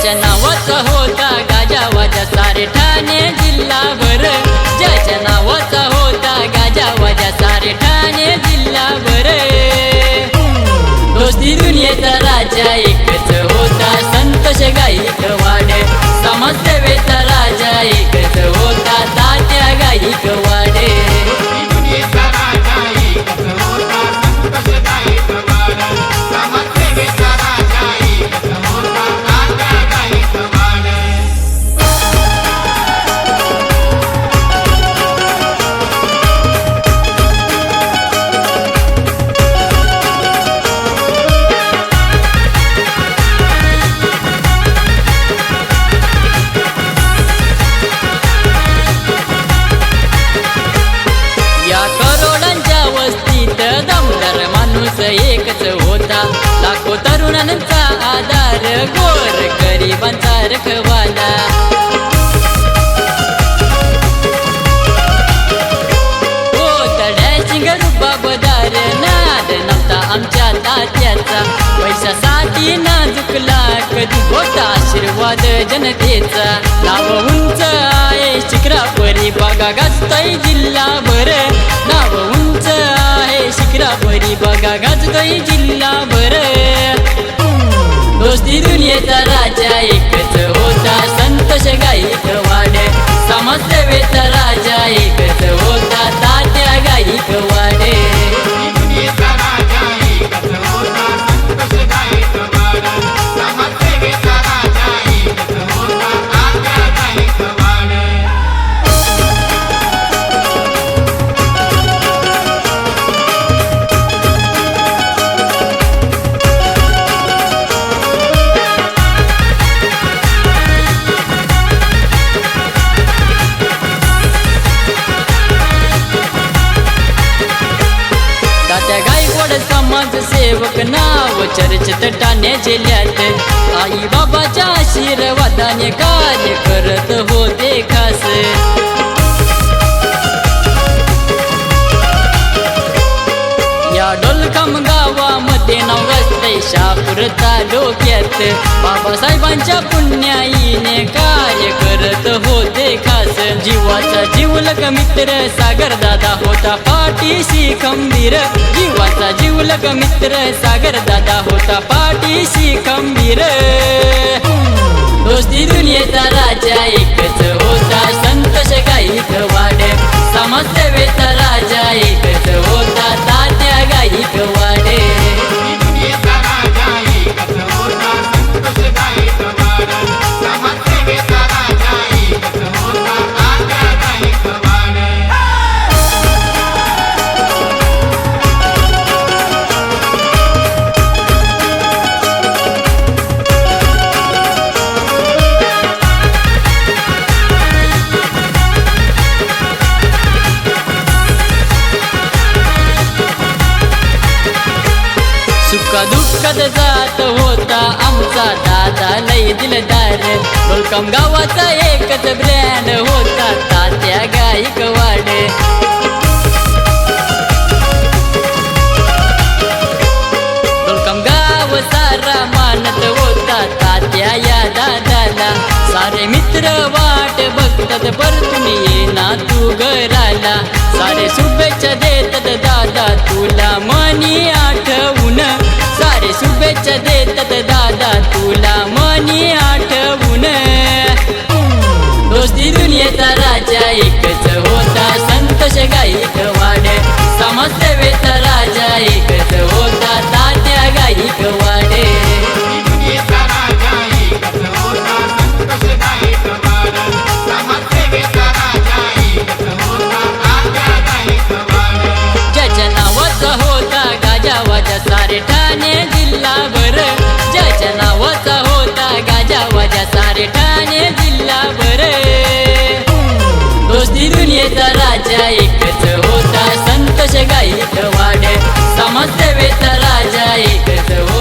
ज्याच्या नावाचा होता गाजावाजा सारे ठाणे जिल्हाभर, ज्याच्या नावाचा होता गाजावाजा सारे ठाणे जिल्हाभर। दोस्ती दुनियेचा राजा एकच होता संतोष गायकवाड, समाजसेवेचा राजा एकच होता तात्या गायकवाड। एकच होता लाखो तरुणांचा आधार, गोर गरिबांचा रखवाला। डॅशिंग रुबाबदार नाद नव्हता आमच्या तात्याचा, पैशासाठी नाजुकला कधी होता आशीर्वाद जनतेचा। नाव उंच आहे शिखरावरी बघा गाजतोय जिल्हाभर, नाव उंच आहे शिखरावरी बघा गाजतोय जिल्हाभर। दोस्ती दुनियेचा राजा एकच होता संतोष गायकवाड, समाजसेवेचा राजा एकच होता तात्या गायकवाड। समाजसेवक नाव चर्चेत ठाणे जिल्ह्यात, आई बाबाच्या आशीर्वादाने कार्य करत होते खास। या डोलखाम गावामध्ये नाव गाजतंय शहापूर तालुक्यात, बाबासाहेबांच्या पुण्याईने कार्य करत होते खास। जीवाचा जीवलग मित्र सागर दादा होता पाठीशी खंबीर, जीवाचा जीवलग मित्र सागर दादा होता पाठीशी खंबीर। दोस्ती दुनियेचा राजा एकच होता संतोष गायकवाड, समाजसेवेचा राजा एकच होता तात्या गायकवाड। दुःखद जात होता आमचा दादा लय दिलदार, डोलखाम गावाचा एकच ब्रँड होता तात्या गायकवाड। डोलखाम गाव सारा मानत होता तात्या या दादाला, सारे मित्र वाट बघतात परतून येना तू घराला। सारे शुभेच्छा देतात दादा तुला मनी आठवून, सारे शुभेच्छा देतात दादा तुला मनी आठवून। दोस्ती दुनियेचा राजा एकच होता संतोष गायकवाड, समाजसेवेचा राजा एकच होता तात्या गायकवाड। ज्याच्या नावाचा होता गाजावाजा सारे ठाणे जिल्हाभर, ज्याच्या नावाचा होता गाजावाजा सारे ठाणे जिल्हाभर। दोस्ती दुनियेचा राजा एकच होता संतोष गायकवाड, समाजसेवेचा राजा एकच होता।